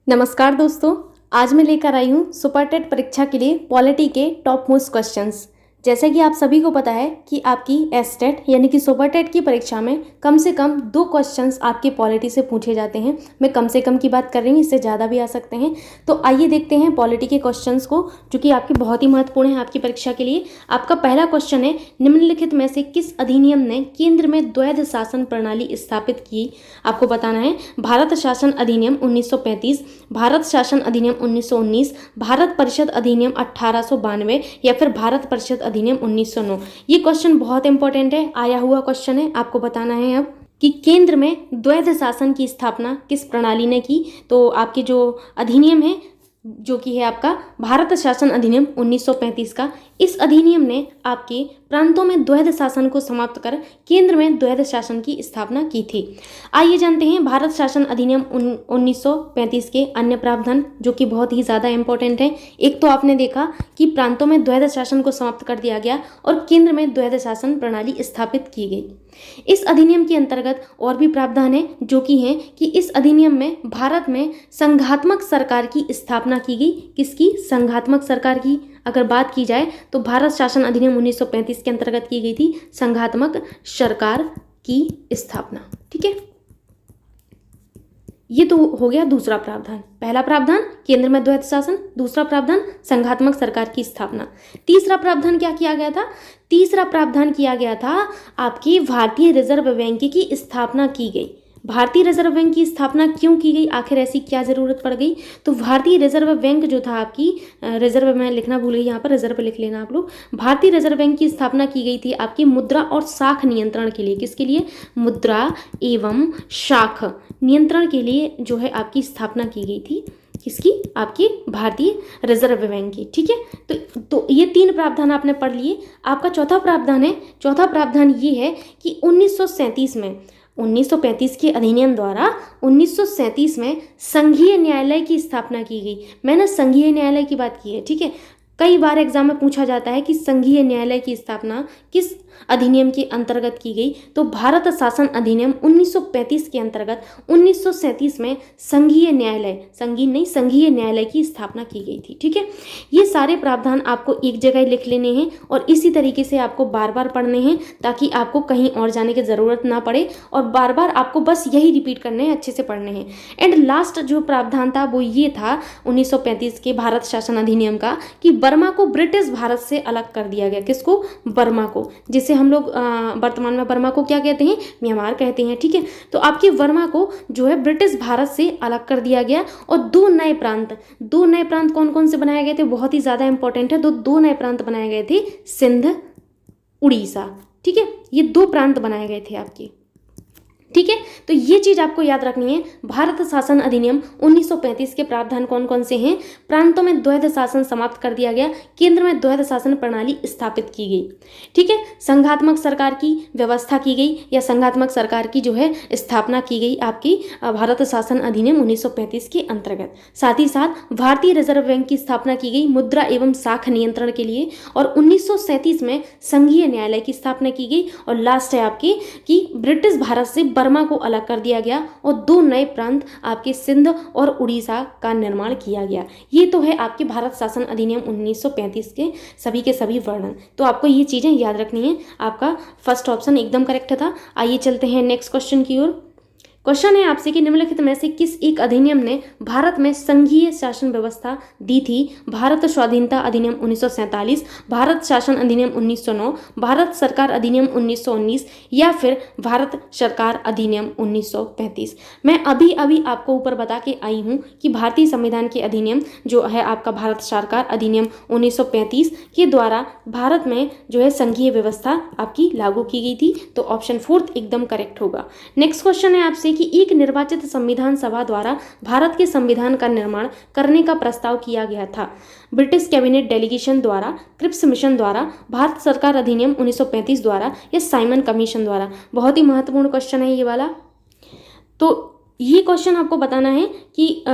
नमस्कार दोस्तों। आज मैं लेकर आई हूँ सुपर टेट परीक्षा के लिए पॉलिटी के टॉप मोस्ट क्वेश्चंस। जैसे कि आप सभी को पता है कि आपकी एस टेट यानी कि सुपर टेट की परीक्षा में कम से कम 2 क्वेश्चंस आपके पॉलिटी से पूछे जाते हैं। मैं कम से कम की बात कर रही हूँ, इससे ज़्यादा भी आ सकते हैं। तो आइए देखते हैं पॉलिटी के क्वेश्चंस को, जो कि आपके बहुत ही महत्वपूर्ण है आपकी परीक्षा के लिए। आपका पहला क्वेश्चन है, निम्नलिखित में से किस अधिनियम ने केंद्र में द्वैध शासन प्रणाली स्थापित की? आपको बताना है भारत शासन अधिनियम 1935, भारत शासन अधिनियम 1919, भारत परिषद अधिनियम 1892 या फिर भारत परिषद अधिनियम 1909। ये क्वेश्चन बहुत इंपॉर्टेंट है, आया हुआ क्वेश्चन है। आपको बताना है अब कि केंद्र में द्वैध शासन की स्थापना किस प्रणाली ने की। तो आपके जो अधिनियम है, जो कि है आपका भारत शासन अधिनियम 1935 का, इस अधिनियम ने आपके प्रांतों में द्वैध शासन को समाप्त कर केंद्र में द्वैध शासन की स्थापना की थी। आइए जानते हैं भारत शासन अधिनियम 1935 के अन्य प्रावधान, जो कि बहुत ही ज़्यादा इंपॉर्टेंट है। एक तो आपने देखा कि प्रांतों में द्वैध शासन को समाप्त कर दिया गया और केंद्र में द्वैध शासन प्रणाली स्थापित की गई। इस अधिनियम के अंतर्गत और भी प्रावधान है, जो कि हैं कि इस अधिनियम में भारत में संघात्मक सरकार की स्थापना की गई। किसकी? संघात्मक सरकार की। अगर बात की जाए तो भारत शासन अधिनियम 1935 के अंतर्गत की गई थी संघात्मक सरकार की स्थापना। ठीक है, ये तो हो गया दूसरा प्रावधान। पहला प्रावधान केंद्र में द्वैध शासन, दूसरा प्रावधान संघात्मक सरकार की स्थापना। तीसरा प्रावधान क्या किया गया था? तीसरा प्रावधान किया गया था आपकी भारतीय रिजर्व बैंक की स्थापना की गई। भारतीय रिजर्व बैंक की स्थापना क्यों की गई? आखिर ऐसी क्या जरूरत पड़ गई? तो भारतीय रिजर्व बैंक जो था आपकी, रिजर्व मैं लिखना भूल गई, यहाँ पर रिजर्व लिख लेना आप लोग। भारतीय रिजर्व बैंक की स्थापना की गई थी आपकी मुद्रा और शाख नियंत्रण के लिए। किसके लिए? मुद्रा एवं शाख नियंत्रण के लिए जो है आपकी स्थापना की गई थी। किसकी? आपकी भारतीय रिजर्व बैंक की। ठीक है, तो ये 3 प्रावधान आपने पढ़ लिए। आपका चौथा प्रावधान है, चौथा प्रावधान ये है कि 1937 में 1935 के अधिनियम द्वारा 1937 में संघीय न्यायालय की स्थापना की गई। मैंने संघीय न्यायालय की बात की है। ठीक है, कई बार एग्जाम में पूछा जाता है कि संघीय न्यायालय की स्थापना किस अधिनियम के अंतर्गत की गई। तो भारत शासन अधिनियम 1935 के अंतर्गत 1937 में संघीय न्यायालय, संघीय न्यायालय की स्थापना की गई थी। ठीक है, ये सारे प्रावधान आपको एक जगह लिख लेने हैं और इसी तरीके से आपको बार बार पढ़ने हैं, ताकि आपको कहीं और जाने की ज़रूरत ना पड़े और बार बार आपको बस यही रिपीट करने हैं, अच्छे से पढ़ने हैं। एंड लास्ट जो प्रावधान था वो ये था 1935 के भारत शासन अधिनियम का, कि बर्मा को ब्रिटिश भारत से अलग कर दिया गया। किसको? बर्मा को, जिसे हम लोग वर्तमान में बर्मा को क्या कहते हैं? म्यांमार कहते हैं। ठीक है, तो आपके बर्मा को जो है ब्रिटिश भारत से अलग कर दिया गया और 2 नए प्रांत कौन कौन से बनाए गए थे? बहुत ही ज़्यादा इंपॉर्टेंट है। 2 नए प्रांत बनाए गए थे, सिंध, उड़ीसा। ठीक है, ये 2 प्रांत बनाए गए थे आपके। ठीक है, तो ये चीज आपको याद रखनी है। भारत शासन अधिनियम 1935 के प्रावधान कौन कौन से हैं? प्रांतों में द्वैध शासन समाप्त कर दिया गया, केंद्र में द्वैध शासन प्रणाली स्थापित की गई। ठीक है, संघात्मक सरकार की व्यवस्था की गई या संघात्मक सरकार की जो है स्थापना की गई आपकी भारत शासन अधिनियम 1935 के अंतर्गत। साथ ही साथ भारतीय रिजर्व बैंक की स्थापना की गई मुद्रा एवं शाख नियंत्रण के लिए, और 1937 में संघीय न्यायालय की स्थापना की गई। और लास्ट है आपकी कि ब्रिटिश भारत से बर्मा को अलग कर दिया गया और 2 नए प्रांत आपके सिंध और उड़ीसा का निर्माण किया गया। ये तो है आपके भारत शासन अधिनियम 1935 के सभी वर्णन। तो आपको ये चीजें याद रखनी है। आपका फर्स्ट ऑप्शन एकदम करेक्ट था। आइए चलते हैं नेक्स्ट क्वेश्चन की ओर। क्वेश्चन है आपसे कि निम्नलिखित में से किस एक अधिनियम ने भारत में संघीय शासन व्यवस्था दी थी? भारत स्वाधीनता अधिनियम 1947, भारत शासन अधिनियम 1909, भारत सरकार अधिनियम 1919 या फिर भारत सरकार अधिनियम 1935। मैं अभी आपको ऊपर बता के आई हूँ कि भारतीय संविधान के अधिनियम जो है आपका भारत सरकार अधिनियम 1935 के द्वारा भारत में जो है संघीय व्यवस्था आपकी लागू की गई थी। तो ऑप्शन 4 एकदम करेक्ट होगा। नेक्स्ट क्वेश्चन है आपसे कि एक निर्वाचित संविधान सभा द्वारा भारत के संविधान का निर्माण करने का प्रस्ताव किया गया था। ब्रिटिश कैबिनेट डेलीगेशन द्वारा, क्रिप्स मिशन द्वारा, भारत सरकार अधिनियम 1935 द्वारा या साइमन कमीशन द्वारा? बहुत ही महत्वपूर्ण क्वेश्चन है ये वाला। तो ये क्वेश्चन आपको बताना है कि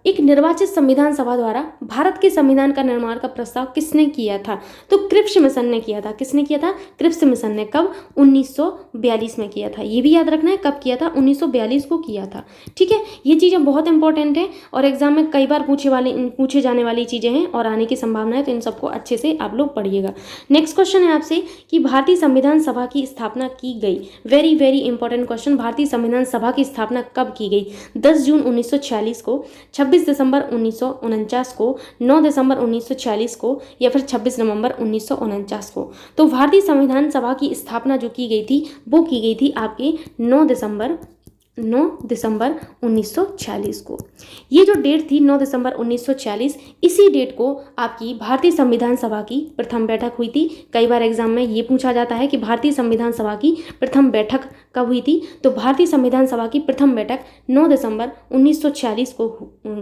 एक निर्वाचित संविधान सभा द्वारा भारत के संविधान का निर्माण का प्रस्ताव किसने किया था? तो क्रिप्स मिशन ने किया था। किसने किया था? क्रिप्स मिशन ने। कब? 1942 में किया था। ये भी याद रखना है कब किया था, 1942 को किया था। ठीक है, ये चीज़ें बहुत इंपॉर्टेंट हैं और एग्जाम में कई बार पूछे जाने वाली चीज़ें हैं और आने की संभावना है, तो इन सबको अच्छे से आप लोग पढ़िएगा। नेक्स्ट क्वेश्चन है आपसे कि भारतीय संविधान सभा की स्थापना की गई। Very very important question. भारतीय संविधान सभा की स्थापना कब की गई? 10 जून 1946 को, 26 दिसंबर 1949 को, 9 दिसंबर 1946 को या फिर 26 नवंबर 1949 को। तो भारतीय संविधान सभा की स्थापना जो की गई थी वो की गई थी आपके 9 दिसंबर 1946 को। ये जो डेट थी 9 दिसंबर 1946, इसी डेट को आपकी भारतीय संविधान सभा की प्रथम बैठक हुई थी। कई बार एग्जाम में ये पूछा जाता है कि भारतीय संविधान सभा की प्रथम बैठक कब हुई थी? तो भारतीय संविधान सभा की प्रथम बैठक 9 दिसंबर 1946 को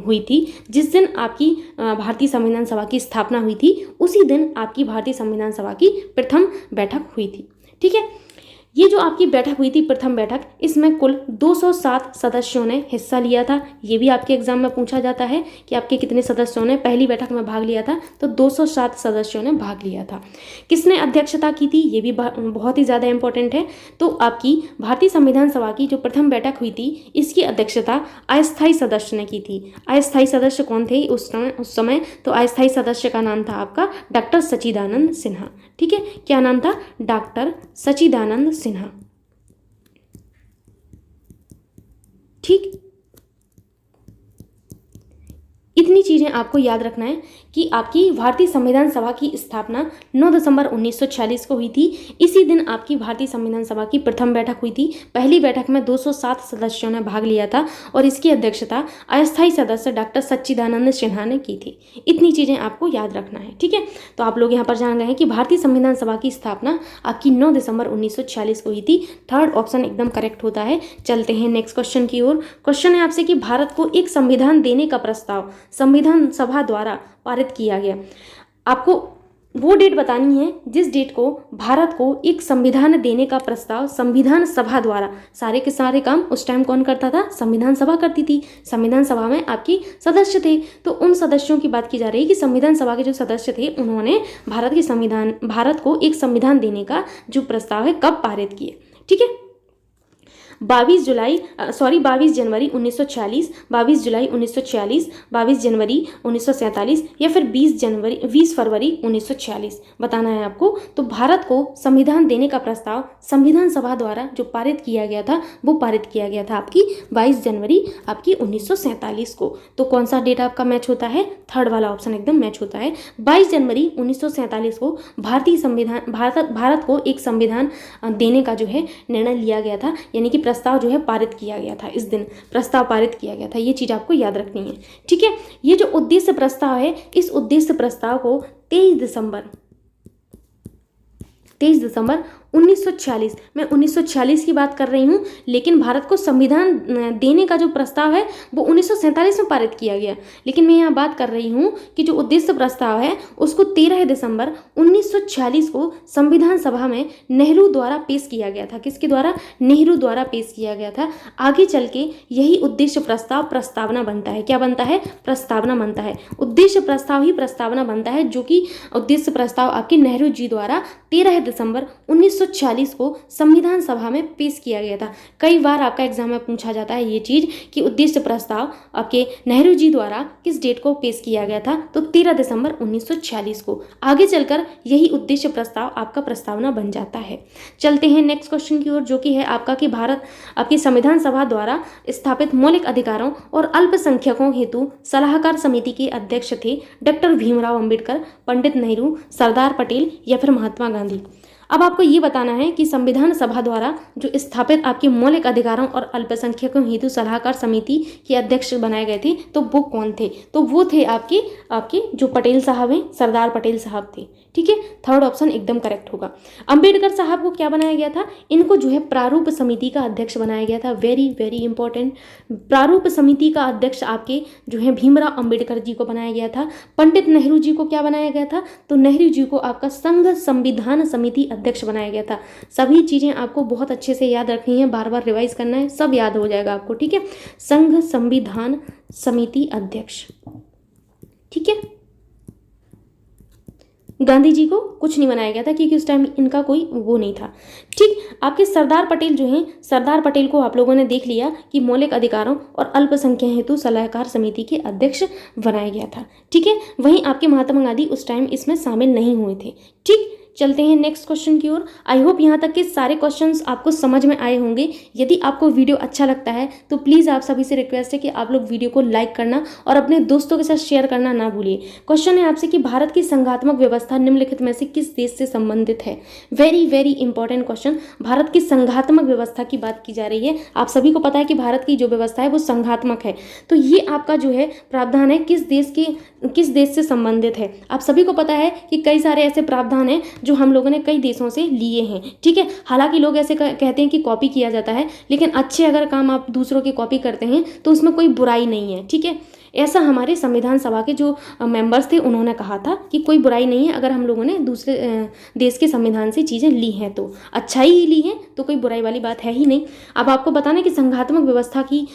हुई थी। जिस दिन आपकी भारतीय संविधान सभा की स्थापना हुई थी उसी दिन आपकी भारतीय संविधान सभा की प्रथम बैठक हुई थी। ठीक है, ये जो आपकी बैठक हुई थी प्रथम बैठक, इसमें कुल 207 सदस्यों ने हिस्सा लिया था। ये भी आपके एग्जाम में पूछा जाता है कि आपके कितने सदस्यों ने पहली बैठक में भाग लिया था, तो 207 सदस्यों ने भाग लिया था। किसने अध्यक्षता की थी? ये भी बहुत ही ज़्यादा इंपॉर्टेंट है। तो आपकी भारतीय संविधान सभा की जो प्रथम बैठक हुई थी इसकी अध्यक्षता अस्थायी सदस्य ने की थी। अस्थायी सदस्य कौन थे उस समय? तो अस्थायी सदस्य का नाम था आपका डॉक्टर सच्चिदानंद सिन्हा। ठीक है, क्या नाम था? डॉक्टर सच्चिदानंद सिन्हा। ठीक, इतनी चीज़ें आपको याद रखना है कि आपकी भारतीय संविधान सभा की स्थापना 9 दिसंबर 1946 को हुई थी। इसी दिन आपकी भारतीय संविधान सभा की प्रथम बैठक हुई थी। पहली बैठक में 207 सदस्यों ने भाग लिया था और इसकी अध्यक्षता अस्थायी सदस्य डॉक्टर सच्चिदानंद सिन्हा ने की थी। इतनी चीज़ें आपको याद रखना है। ठीक है, तो आप लोग यहाँ पर जान गए हैं कि भारतीय संविधान सभा की स्थापना आपकी 9 दिसंबर 1946 को हुई थी। थर्ड ऑप्शन एकदम करेक्ट होता है। चलते हैं नेक्स्ट क्वेश्चन की ओर। क्वेश्चन है आपसे कि भारत को एक संविधान देने का प्रस्ताव संविधान सभा द्वारा पारित किया गया। आपको वो डेट बतानी है जिस डेट को भारत को एक संविधान देने का प्रस्ताव संविधान सभा द्वारा, सारे के सारे काम उस टाइम कौन करता था? संविधान सभा करती थी। संविधान सभा में आपकी सदस्य थे, तो उन सदस्यों की बात की जा रही है कि संविधान सभा के जो सदस्य थे उन्होंने भारत को एक संविधान देने का जो प्रस्ताव है कब पारित किए। ठीक है, 22 जनवरी 1946, 22 जुलाई 1946, 22 जनवरी 1947 या फिर 20 फरवरी 1946 बताना है आपको। तो भारत को संविधान देने का प्रस्ताव संविधान सभा द्वारा जो पारित किया गया था वो पारित किया गया था आपकी 22 जनवरी आपकी 1947 को। तो कौन सा डेट आपका मैच होता है? थर्ड वाला ऑप्शन एकदम मैच होता है। 22 जनवरी 1947 को भारत को एक संविधान देने का जो है निर्णय लिया गया था, यानी कि प्रस्ताव जो है पारित किया गया था। इस दिन प्रस्ताव पारित किया गया था, ये चीज़ आपको याद रखनी है। ठीक है, ये जो उद्देश्य प्रस्ताव है, इस उद्देश्य प्रस्ताव को 23 दिसंबर 1946, मैं 1946 की बात कर रही हूँ, लेकिन भारत को संविधान देने का जो प्रस्ताव है वो 1947 में पारित किया गया। लेकिन मैं यहाँ बात कर रही हूँ कि जो उद्देश्य प्रस्ताव है उसको 13 दिसंबर 1946 को संविधान सभा में नेहरू द्वारा पेश किया गया था। किसके द्वारा? नेहरू द्वारा पेश किया गया था। आगे चल के यही उद्देश्य प्रस्ताव प्रस्तावना बनता है। क्या बनता है? प्रस्तावना बनता है। उद्देश्य प्रस्ताव ही प्रस्तावना बनता है, जो कि उद्देश्य प्रस्ताव आपके नेहरू जी द्वारा 13 दिसंबर 1946 को संविधान सभा में पेश किया गया था। कई बार आपका एग्जाम में पूछा जाता है ये चीज़ कि उद्देश्य प्रस्ताव आपके नेहरू जी द्वारा किस डेट को पेश किया गया था? तो 13 दिसंबर 1946 को। आगे चलकर यही उद्देश्य प्रस्ताव आपका प्रस्तावना बन जाता है। चलते हैं नेक्स्ट क्वेश्चन की ओर, जो कि है आपका कि भारत आपकी संविधान सभा द्वारा स्थापित मौलिक अधिकारों और अल्पसंख्यकों हेतु सलाहकार समिति के अध्यक्ष थे डॉक्टर भीमराव अंबेडकर, पंडित नेहरू, सरदार पटेल या फिर महात्मा गांधी। अब आपको ये बताना है कि संविधान सभा द्वारा जो स्थापित आपके मौलिक अधिकारों और अल्पसंख्यकों हेतु सलाहकार समिति के अध्यक्ष बनाए गए थे, तो वो कौन थे? तो वो थे आपके जो पटेल साहब हैं, सरदार पटेल साहब थे। ठीक है, थर्ड ऑप्शन एकदम करेक्ट होगा। अंबेडकर साहब को क्या बनाया गया था? इनको जो है प्रारूप समिति का अध्यक्ष बनाया गया था। वेरी वेरी इंपॉर्टेंट, प्रारूप समिति का अध्यक्ष आपके जो है भीमराव अंबेडकर जी को बनाया गया था। पंडित नेहरू जी को क्या बनाया गया था? तो नेहरू जी को आपका संघ संविधान समिति अध्यक्ष बनाया गया था। सभी चीज़ें आपको बहुत अच्छे से याद रखनी है, बार बार रिवाइज करना है, सब याद हो जाएगा आपको, ठीक है। संघ संविधान समिति अध्यक्ष, ठीक है। गांधी जी को कुछ नहीं बनाया गया था क्योंकि उस टाइम इनका कोई वो नहीं था, ठीक। आपके सरदार पटेल जो हैं, सरदार पटेल को आप लोगों ने देख लिया कि मौलिक अधिकारों और अल्पसंख्यक हेतु सलाहकार समिति के अध्यक्ष बनाया गया था, ठीक है। वहीं आपके महात्मा गांधी उस टाइम इसमें शामिल नहीं हुए थे, ठीक। चलते हैं नेक्स्ट क्वेश्चन की ओर। आई होप यहाँ तक के सारे क्वेश्चंस आपको समझ में आए होंगे। यदि आपको वीडियो अच्छा लगता है तो प्लीज़ आप सभी से रिक्वेस्ट है कि आप लोग वीडियो को लाइक करना और अपने दोस्तों के साथ शेयर करना ना भूलिए। क्वेश्चन है आपसे कि भारत की संघात्मक व्यवस्था निम्नलिखित में से किस देश से संबंधित है। Very very important question. Bharat की संघात्मक व्यवस्था की बात की जा रही है। आप सभी को पता है कि भारत की जो व्यवस्था है वो संघात्मक है, तो ये आपका जो है प्रावधान है किस देश से संबंधित है। आप सभी को पता है कि कई सारे ऐसे प्रावधान हैं जो हम लोगों ने कई देशों से लिए हैं, ठीक है। हालांकि लोग ऐसे कहते हैं कि कॉपी किया जाता है, लेकिन अच्छे अगर काम आप दूसरों की कॉपी करते हैं तो उसमें कोई बुराई नहीं है, ठीक है। ऐसा हमारे संविधान सभा के जो मेंबर्स थे उन्होंने कहा था कि कोई बुराई नहीं है अगर हम लोगों ने दूसरे देश के संविधान से चीज़ें ली हैं तो अच्छा ही ली हैं, तो कोई बुराई वाली बात है ही नहीं। अब आपको बताना कि संघात्मक व्यवस्था की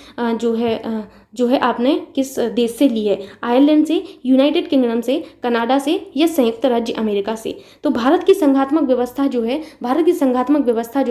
जो है आपने किस देश से ली है। आयरलैंड से, यूनाइटेड किंगडम से, कनाडा से या संयुक्त राज्य अमेरिका से। तो भारत की संघात्मक व्यवस्था जो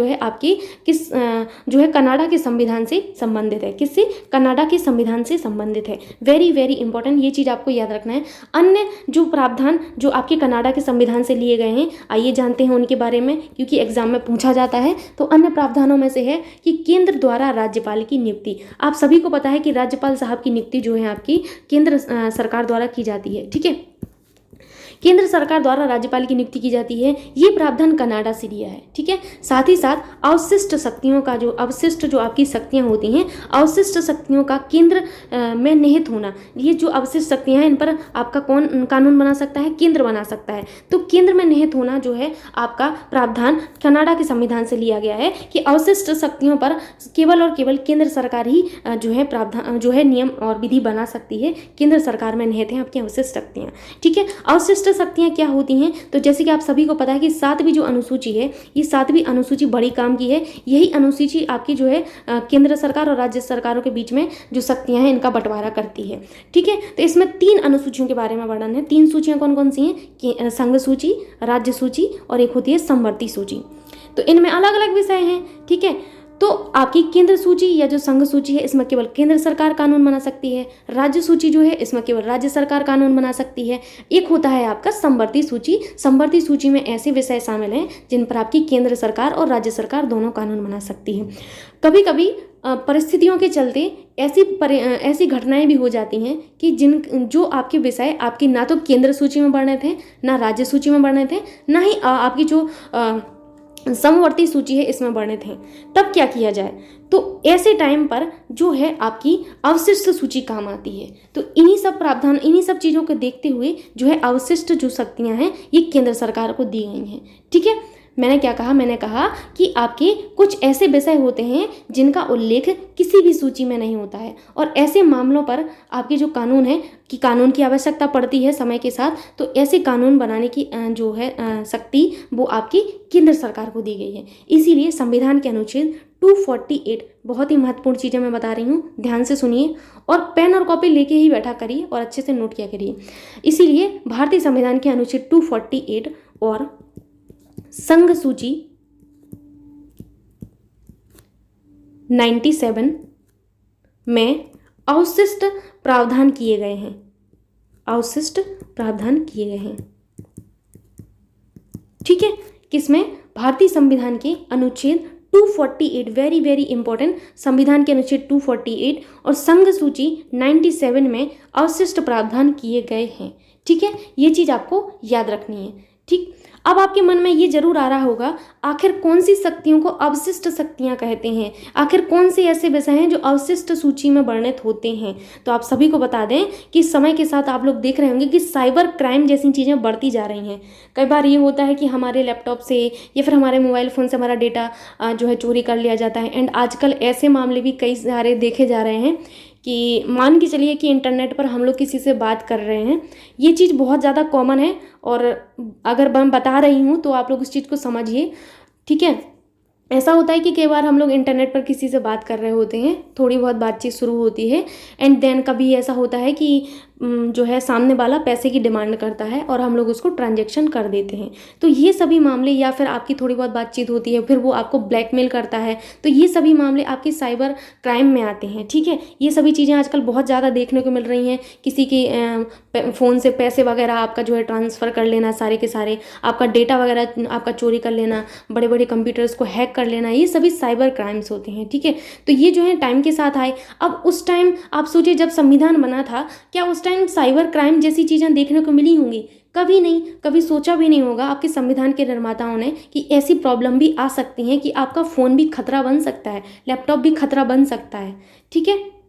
है आपकी किस जो है कनाडा के संविधान से संबंधित है। किससे? कनाडा के संविधान से संबंधित है। वेरी वेरी इंपॉर्टेंट, ये चीज़ आपको याद रखना है। अन्य जो प्रावधान जो आपके कनाडा के संविधान से लिए गए हैं, आइए जानते हैं उनके बारे में, क्योंकि एग्जाम में पूछा जाता है। तो अन्य प्रावधानों में से है कि केंद्र द्वारा राज्यपाल की नियुक्ति। आप सभी को पता है कि राज्यपाल साहब की नियुक्ति जो है आपकी केंद्र सरकार द्वारा की जाती है, ठीक है। केंद्र सरकार द्वारा राज्यपाल की नियुक्ति की जाती है। ये प्रावधान कनाडा से लिया है, ठीक है। साथ ही साथ अवशिष्ट जो आपकी शक्तियां होती हैं, अवशिष्ट शक्तियों का केंद्र में निहित होना। ये जो अवशिष्ट शक्तियां हैं इन पर आपका कौन कानून बना सकता है? केंद्र बना सकता है। तो केंद्र में निहित होना जो है आपका प्रावधान कनाडा के संविधान से लिया गया है कि अवशिष्ट शक्तियों पर केवल और केवल केंद्र सरकार ही जो है प्रावधान जो है नियम और विधि बना सकती है। केंद्र सरकार में निहित हैं आपकी अवशिष्ट शक्तियां, ठीक है। अवशिष्ट शक्तियां क्या होती हैं? तो जैसे कि आप सभी को पता है कि 7वीं जो अनुसूची है, ये 7वीं अनुसूची बड़ी काम की है। यही अनुसूची आपकी जो है केंद्र सरकार और राज्य सरकारों के बीच में जो शक्तियां हैं इनका बंटवारा करती है, ठीक है। तो इसमें 3 अनुसूचियों के बारे में वर्णन है। 3 सूचियां कौन कौन सी हैं? संघ सूची, राज्य सूची और एक होती है समवर्ती सूची। तो इनमें अलग अलग विषय हैं, ठीक है। तो आपकी केंद्र सूची या जो संघ सूची है इसमें केवल केंद्र सरकार कानून बना सकती है। राज्य सूची जो है इसमें केवल राज्य सरकार कानून बना सकती है। एक होता है आपका समवर्ती सूची। समवर्ती सूची में ऐसे विषय शामिल हैं जिन पर आपकी केंद्र सरकार और राज्य सरकार दोनों कानून बना सकती है। कभी कभी परिस्थितियों के चलते ऐसी घटनाएं भी हो जाती हैं कि जो आपके विषय आपकी ना तो केंद्र सूची में वर्णित थे, ना राज्य सूची में वर्णित थे, ना ही आपकी जो समवर्ती सूची है इसमें वर्णित हैं। तब क्या किया जाए? तो ऐसे टाइम पर जो है आपकी अवशिष्ट सूची काम आती है। तो इन्हीं सब चीज़ों को देखते हुए जो है अवशिष्ट जो शक्तियां हैं ये केंद्र सरकार को दी गई हैं, ठीक है। मैंने क्या कहा? मैंने कहा कि आपके कुछ ऐसे विषय होते हैं जिनका उल्लेख किसी भी सूची में नहीं होता है, और ऐसे मामलों पर आपके जो कानून है कि कानून की आवश्यकता पड़ती है समय के साथ। तो ऐसे कानून बनाने की जो है शक्ति वो आपकी केंद्र सरकार को दी गई है। इसीलिए संविधान के अनुच्छेद 248 बहुत ही महत्वपूर्ण चीज़ें मैं बता रही हूँ, ध्यान से सुनिए और पेन और कॉपी लेके ही बैठा करिए और अच्छे से नोट किया करिए। इसीलिए भारतीय संविधान के अनुच्छेद 248 और संघ सूची 97 में अवशिष्ट प्रावधान किए गए हैं। अवशिष्ट प्रावधान किए गए हैं, ठीक है। किसमें? भारतीय संविधान के अनुच्छेद 248, वेरी वेरी इंपॉर्टेंट। संविधान के अनुच्छेद 248 और संघ सूची 97 में अवशिष्ट प्रावधान किए गए हैं, ठीक है। ये चीज़ आपको याद रखनी है, ठीक। अब आपके मन में ये जरूर आ रहा होगा आखिर कौन सी शक्तियों को अवशिष्ट शक्तियां कहते हैं, आखिर कौन से ऐसे विषय हैं जो अवशिष्ट सूची में वर्णित होते हैं। तो आप सभी को बता दें कि समय के साथ आप लोग देख रहे होंगे कि साइबर क्राइम जैसी चीज़ें बढ़ती जा रही हैं। कई बार ये होता है कि हमारे लैपटॉप से या फिर हमारे मोबाइल फ़ोन से हमारा डेटा जो है चोरी कर लिया जाता है। एंड आजकल ऐसे मामले भी कई सारे देखे जा रहे हैं कि मान के चलिए कि इंटरनेट पर हम लोग किसी से बात कर रहे हैं, ये चीज़ बहुत ज़्यादा कॉमन है और अगर मैं बता रही हूँ तो आप लोग उस चीज़ को समझिए, ठीक है। ऐसा होता है कि कई बार हम लोग इंटरनेट पर किसी से बात कर रहे होते हैं, थोड़ी बहुत बातचीत शुरू होती है एंड देन कभी ऐसा होता है कि जो है सामने वाला पैसे की डिमांड करता है और हम लोग उसको ट्रांजैक्शन कर देते हैं। तो ये सभी मामले, या फिर आपकी थोड़ी बहुत बातचीत होती है फिर वो आपको ब्लैकमेल करता है, तो ये सभी मामले आपके साइबर क्राइम में आते हैं, ठीक है। ये सभी चीज़ें आजकल बहुत ज़्यादा देखने को मिल रही हैं। किसी के फ़ोन से पैसे वगैरह आपका जो है ट्रांसफ़र कर लेना, सारे के सारे आपका डेटा वगैरह आपका चोरी कर लेना, बड़े बड़े कंप्यूटर्स को हैक कर लेना, ये सभी साइबर क्राइम्स होते हैं, ठीक है। तो ये जो है टाइम के साथ आए। अब उस टाइम आप सोचिए जब संविधान बना था, क्या उस टाइम साइबर क्राइम जैसी चीज़ें देखने को मिली होंगी? कभी नहीं, कभी सोचा भी नहीं होगा आपके संविधान के निर्माताओं ने कि ऐसी प्रॉब्लम भी आ सकती है कि आपका फ़ोन भी खतरा बन सकता है, लैपटॉप भी खतरा बन सकता है, ठीक है।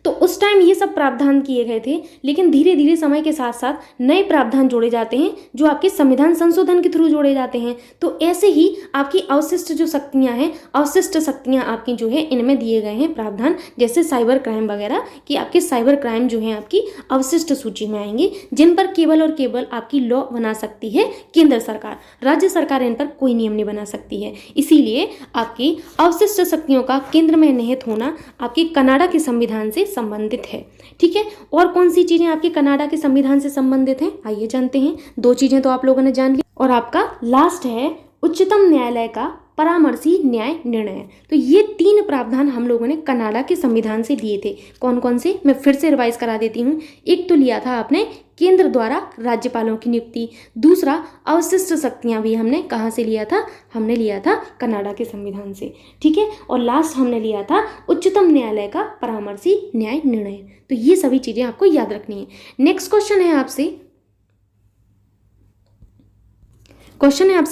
तो उस टाइम ये सब प्रावधान किए गए थे, लेकिन धीरे धीरे समय के साथ साथ नए प्रावधान जोड़े जाते हैं जो आपके संविधान संशोधन के थ्रू जोड़े जाते हैं। तो ऐसे ही आपकी अवशिष्ट जो शक्तियां हैं, अवशिष्ट शक्तियां आपकी जो है इनमें दिए गए हैं प्रावधान, जैसे साइबर क्राइम वगैरह, कि आपके साइबर क्राइम जो है आपकी अवशिष्ट सूची में आएंगे, जिन पर केवल और केवल आपकी लॉ बना सकती है केंद्र सरकार। राज्य सरकार इन पर कोई नियम नहीं बना सकती है। इसीलिए आपकी अवशिष्ट शक्तियों का केंद्र में निहित होना आपके कनाडा के संविधान से संबंधित है, ठीक है। और कौन सी चीजें आपके कनाडा के संविधान से संबंधित हैं, आइए जानते हैं। दो चीजें तो आप लोगों ने जान ली, और आपका लास्ट है उच्चतम न्यायालय का परामर्शी न्याय निर्णय। तो ये 3 प्रावधान हम लोगों ने कनाडा के संविधान से लिए थे। कौन कौन से, मैं फिर से रिवाइज करा देती हूँ। एक तो लिया था आपने केंद्र द्वारा राज्यपालों की नियुक्ति, दूसरा अवशिष्ट शक्तियां भी हमने कहाँ से लिया था, हमने लिया था कनाडा के संविधान से, ठीक है। और लास्ट हमने लिया था उच्चतम न्यायालय का परामर्शी न्याय निर्णय। तो ये सभी चीजें आपको याद रखनी है। नेक्स्ट क्वेश्चन है आपसे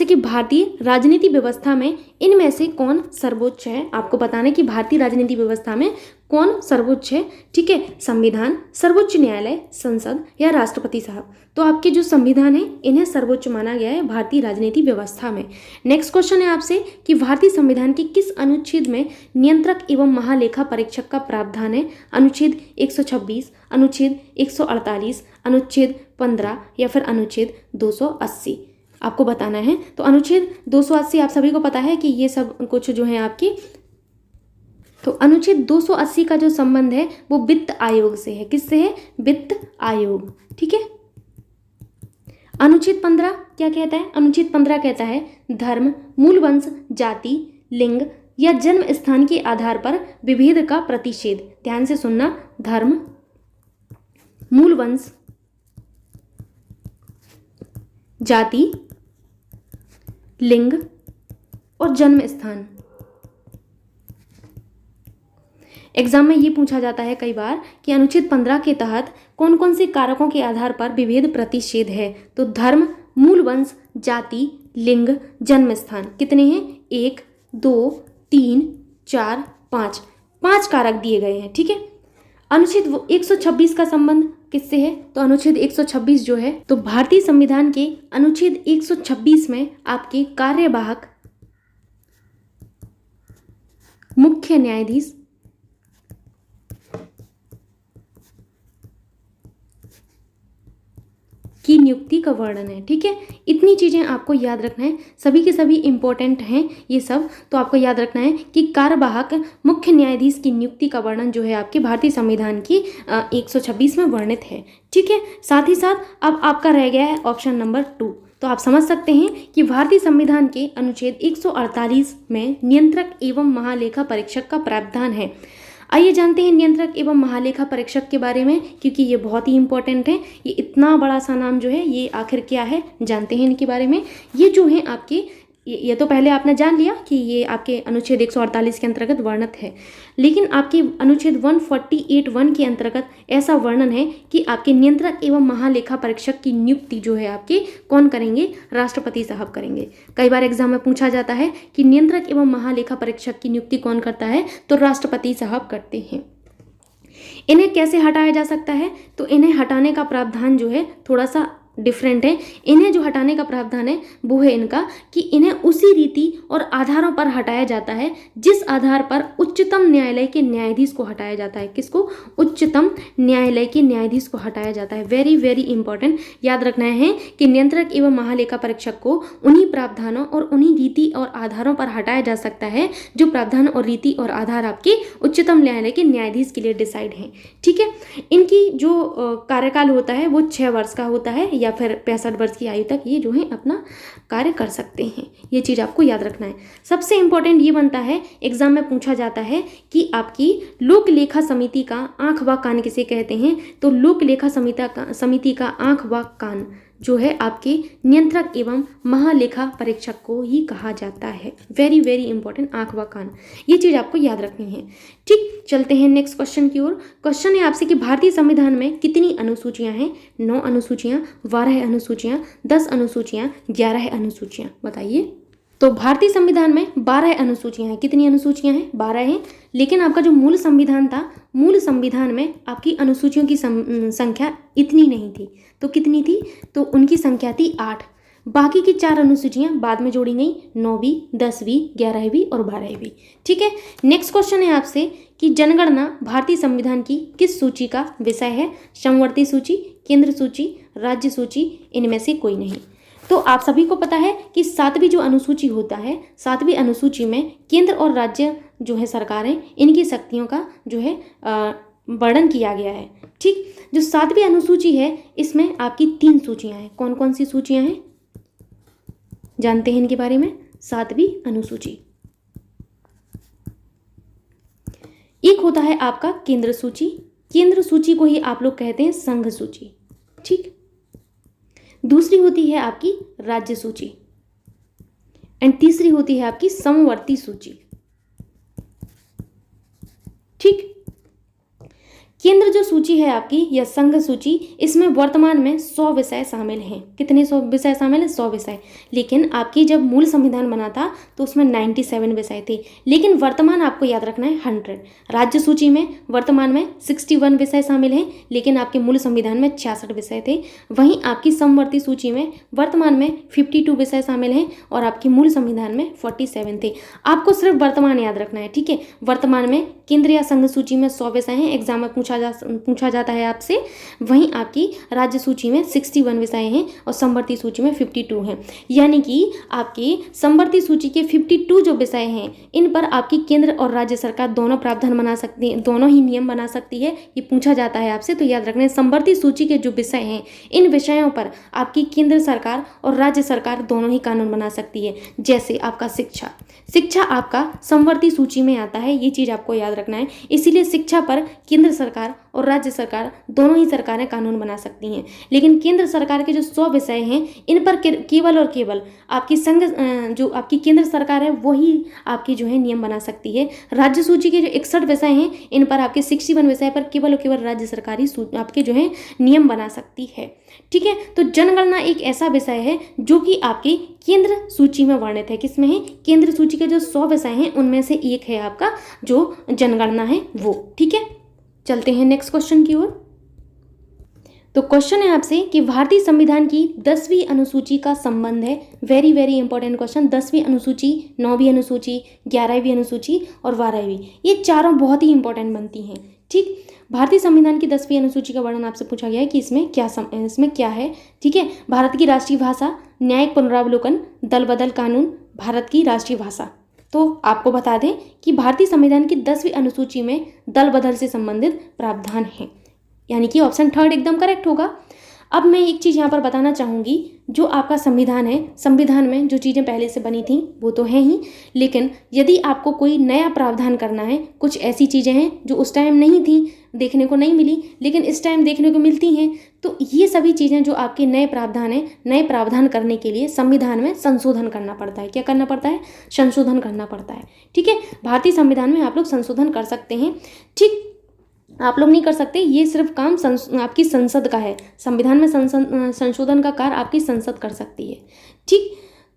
कि भारतीय राजनीति व्यवस्था में इनमें से कौन सर्वोच्च है। आपको बताना है कि भारतीय राजनीति व्यवस्था में कौन सर्वोच्च है, ठीक है। संविधान, सर्वोच्च न्यायालय, संसद या राष्ट्रपति साहब। तो आपके जो संविधान है इन्हें सर्वोच्च माना गया है भारतीय राजनीति व्यवस्था में। नेक्स्ट क्वेश्चन है आपसे कि भारतीय संविधान के किस अनुच्छेद में नियंत्रक एवं महालेखा परीक्षक का प्रावधान है। अनुच्छेद 126, अनुच्छेद 148, अनुच्छेद 15 या फिर अनुच्छेद 280, आपको बताना है। तो अनुच्छेद 280 आप सभी को पता है कि ये सब कुछ जो है आपकी, तो अनुच्छेद 280 का जो संबंध है वो वित्त आयोग से है। किससे है? वित्त आयोग, ठीक है। अनुच्छेद 15 क्या कहता है? अनुच्छेद 15 कहता है धर्म, मूल वंश, जाति, लिंग या जन्म स्थान के आधार पर विभेद का प्रतिषेध। ध्यान से सुनना, धर्म, मूल वंश, जाति, लिंग और जन्म स्थान। एग्जाम में ये पूछा जाता है कई बार कि अनुच्छेद 15 के तहत कौन कौन से कारकों के आधार पर विभेद प्रतिषेध है। तो धर्म, मूल वंश, जाति, लिंग, जन्म स्थान कितने हैं? 1, 2, 3, 4, 5, 5 कारक दिए गए हैं, ठीक है। अनुच्छेद 126 का संबंध किससे है? तो अनुच्छेद 126 जो है, तो भारतीय संविधान के अनुच्छेद 126 में आपके कार्यवाहक मुख्य न्यायाधीश की नियुक्ति का वर्णन है, ठीक है। इतनी चीजें आपको याद रखना है, सभी के सभी इंपॉर्टेंट हैं ये सब। तो आपको याद रखना है कि कार्यवाहक मुख्य न्यायाधीश की नियुक्ति का वर्णन जो है आपके भारतीय संविधान की 126 में वर्णित है, ठीक है। साथ ही साथ अब आपका रह गया है ऑप्शन नंबर 2। तो आप समझ सकते हैं कि भारतीय संविधान के अनुच्छेद 148 में नियंत्रक एवं महालेखा परीक्षक का प्रावधान है। आइए जानते हैं नियंत्रक एवं महालेखा परीक्षक के बारे में, क्योंकि ये बहुत ही इंपॉर्टेंट है। ये इतना बड़ा सा नाम जो है ये आखिर क्या है, जानते हैं इनके बारे में। ये जो है आपके, ये तो पहले आपने जान लिया कि ये आपके अनुच्छेद 148 के अंतर्गत वर्णित है, लेकिन आपके अनुच्छेद 148(1) के अंतर्गत ऐसा वर्णन है कि आपके नियंत्रक एवं महालेखा परीक्षक की नियुक्ति जो है आपके कौन करेंगे? राष्ट्रपति साहब करेंगे। कई बार एग्जाम में पूछा जाता है कि नियंत्रक एवं महालेखा परीक्षक की नियुक्ति कौन करता है? तो राष्ट्रपति साहब करते हैं। इन्हें कैसे हटाया जा सकता है? तो इन्हें हटाने का प्रावधान जो है थोड़ा सा डिफरेंट है। इन्हें जो हटाने का प्रावधान है वो है इनका कि इन्हें उसी रीति और आधारों पर हटाया जाता है जिस आधार पर उच्चतम न्यायालय के न्यायाधीश को हटाया जाता है। किसको? उच्चतम न्यायालय के न्यायाधीश को हटाया जाता है। वेरी वेरी इंपॉर्टेंट, याद रखना है कि नियंत्रक एवं महालेखा परीक्षक को उन्हीं प्रावधानों और उन्हीं रीति और आधारों पर हटाया जा सकता है जो प्रावधान और रीति और आधार आपके उच्चतम न्यायालय के न्यायाधीश के लिए डिसाइड हैं। ठीक है, इनकी जो कार्यकाल होता है वो 6 वर्ष का होता है या फिर 65 वर्ष की आयु तक ये जो है अपना कार्य कर सकते हैं। ये चीज़ आपको याद रखना है। सबसे इम्पोर्टेंट ये बनता है, एग्जाम में पूछा जाता है कि आपकी लोक लेखा समिति का आंख व कान किसे कहते हैं? तो लोक लेखा समिति का आंख व कान जो है आपके नियंत्रक एवं महालेखा परीक्षक को ही कहा जाता है। वेरी वेरी इंपॉर्टेंट, आंख व कान, ये चीज़ आपको याद रखनी है। ठीक, चलते हैं नेक्स्ट क्वेश्चन की ओर। क्वेश्चन है आपसे कि भारतीय संविधान में कितनी अनुसूचियां हैं? 9 अनुसूचियां, 12 अनुसूचियां, 10 अनुसूचियां, 11 अनुसूचियां, बताइए। तो भारतीय संविधान में 12 अनुसूचियां हैं। कितनी अनुसूचियां हैं? 12 हैं। लेकिन आपका जो मूल संविधान था, मूल संविधान में आपकी अनुसूचियों की संख्या इतनी नहीं थी। तो कितनी थी? तो उनकी संख्या थी 8। बाकी की 4 अनुसूचियां बाद में जोड़ी गई, 9वीं, 10वीं, 11वीं और 12वीं। ठीक है, नेक्स्ट क्वेश्चन है आपसे कि जनगणना भारतीय संविधान की किस सूची का विषय है? समवर्ती सूची, केंद्र सूची, राज्य सूची, इनमें से कोई नहीं। तो आप सभी को पता है कि 7वीं जो अनुसूची होता है, 7वीं अनुसूची में केंद्र और राज्य जो है सरकारें, इनकी शक्तियों का जो है वर्णन किया गया है। ठीक, जो 7वीं अनुसूची है इसमें आपकी 3 सूचियां हैं। कौन कौन सी सूचियां हैं जानते हैं इनके बारे में? 7वीं अनुसूची, एक होता है आपका केंद्र सूची। केंद्र सूची को ही आप लोग कहते हैं संघ सूची। ठीक, दूसरी होती है आपकी राज्य सूची एंड तीसरी होती है आपकी समवर्ती सूची। ठीक, केंद्र जो सूची है आपकी या संघ सूची, इसमें वर्तमान में 100 विषय शामिल हैं। कितने 100 विषय शामिल हैं? 100 विषय। लेकिन आपकी जब मूल संविधान बना था तो उसमें 97 विषय थे, लेकिन वर्तमान आपको याद रखना है 100। राज्य सूची में वर्तमान में 61 विषय शामिल हैं, लेकिन आपके मूल संविधान में 66 विषय थे। वहीं आपकी समवर्ती सूची में वर्तमान में 52 विषय शामिल हैं और आपकी मूल संविधान में 47 थे। आपको सिर्फ वर्तमान याद रखना है। ठीक है, वर्तमान में केंद्र या संघ सूची में 100 विषय हैं, एग्जाम में पूछा जाता है आपसे। वहीं आपकी राज्य सूची में 61 विषय हैं और समवर्ती सूची में 52 हैं। यानी कि आपकी समवर्ती सूची के 52 जो विषय हैं, इन पर आपकी केंद्र और राज्य सरकार दोनों प्रावधान बना सकती है, दोनों ही नियम बना सकती है। ये पूछा जाता है आपसे, तो याद रखना, समवर्ती सूची के जो विषय हैं, इन विषयों पर आपकी केंद्र सरकार और राज्य सरकार दोनों ही कानून बना सकती है। जैसे आपका शिक्षा आपका समवर्ती सूची में आता है, ये चीज़ आपको याद रखना है। इसीलिए शिक्षा पर केंद्र सरकार और राज्य सरकार दोनों ही सरकारें कानून बना सकती हैं। लेकिन केंद्र सरकार के जो 100 विषय हैं, इन पर केवल और केवल आपकी जो आपकी केंद्र सरकार है वही आपकी जो है नियम बना सकती है। राज्य सूची के जो 61 विषय हैं, इन पर आपके 61 विषय पर केवल और केवल राज्य सरकार ही आपके जो है नियम बना सकती है। ठीक है, तो जनगणना एक ऐसा विषय है जो कि आपकी केंद्र सूची में वर्णित है। किसमें है? केंद्र सूची के जो 100 विषय हैं उनमें से एक है आपका जो जनगणना है वो। ठीक है, चलते हैं नेक्स्ट क्वेश्चन की ओर। तो क्वेश्चन है आपसे कि भारतीय संविधान की 10वीं अनुसूची का संबंध है। Very very important question. 10वीं अनुसूची, 9वीं अनुसूची, 11वीं अनुसूची और 12वीं, ये चारों बहुत ही इंपॉर्टेंट बनती हैं। ठीक, भारतीय संविधान की 10वीं अनुसूची का वर्णन आपसे पूछा गया है कि इसमें क्या है। ठीक है, भारत की राष्ट्रीय भाषा, न्यायिक पुनरावलोकन, दल बदल कानून, भारत की राष्ट्रीय भाषा। तो आपको बता दें कि भारतीय संविधान की 10वीं अनुसूची में दल बदल से संबंधित प्रावधान है, यानी कि ऑप्शन 3 एकदम करेक्ट होगा। अब मैं एक चीज़ यहाँ पर बताना चाहूँगी, जो आपका संविधान है, संविधान में जो चीज़ें पहले से बनी थी वो तो हैं ही, लेकिन यदि आपको कोई नया प्रावधान करना है, कुछ ऐसी चीज़ें हैं जो उस टाइम नहीं थी, देखने को नहीं मिली, लेकिन इस टाइम देखने को मिलती हैं, तो ये सभी चीज़ें जो आपके नए प्रावधान हैं, नए प्रावधान करने के लिए संविधान में संशोधन करना पड़ता है। क्या करना पड़ता है? संशोधन करना पड़ता है। ठीक है, भारतीय संविधान में आप लोग संशोधन कर सकते हैं। ठीक, आप लोग नहीं कर सकते, ये सिर्फ काम आपकी संसद का है। संविधान में संशोधन का कार्य आपकी संसद कर सकती है। ठीक,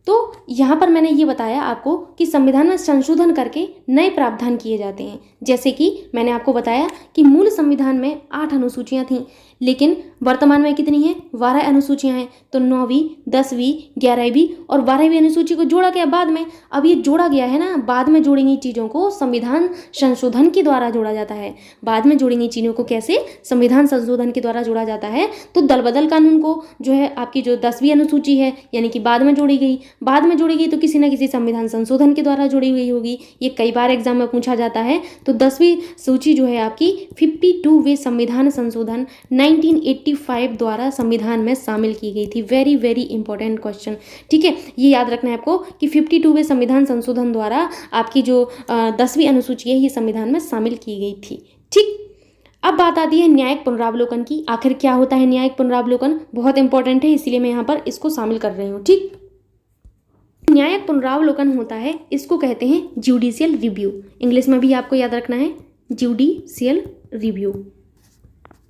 तो यहाँ पर मैंने ये बताया आपको कि संविधान में संशोधन करके नए प्रावधान किए जाते हैं। जैसे कि मैंने आपको बताया कि मूल संविधान में 8 अनुसूचियाँ थीं, लेकिन वर्तमान में कितनी हैं? 12 अनुसूचियाँ हैं। तो 9वीं, 10वीं, 11वीं और 12वीं अनुसूची को जोड़ा गया बाद में। अब ये जोड़ा गया है ना, बाद में जोड़ी गई चीज़ों को संविधान संशोधन के द्वारा जोड़ा जाता है। बाद में जोड़ी गई चीज़ों को कैसे? संविधान संशोधन के द्वारा जोड़ा जाता है। तो दल बदल कानून को जो है आपकी जो 10वीं अनुसूची है, यानी कि बाद में जोड़ी गई तो किसी न किसी संविधान संशोधन के द्वारा जोड़ी गई होगी। ये कई बार एग्जाम में पूछा जाता है। तो 10वीं सूची जो है आपकी 52वें संविधान संशोधन 1985 द्वारा संविधान में शामिल की गई थी। वेरी वेरी इंपॉर्टेंट क्वेश्चन, ठीक है। ये याद रखना है आपको कि 52वें संविधान संशोधन द्वारा आपकी जो 10वीं अनुसूची है ये संविधान में शामिल की गई थी, ठीक। अब बात आती है न्यायिक पुनरावलोकन की। आखिर क्या होता है न्यायिक पुनरावलोकन? बहुत इंपॉर्टेंट है, इसीलिए मैं यहाँ पर इसको शामिल कर रही हूँ, ठीक। न्यायिक पुनरावलोकन होता है, इसको कहते हैं जुडिशियल रिव्यू। इंग्लिश में भी आपको याद रखना है जुडिशियल रिव्यू।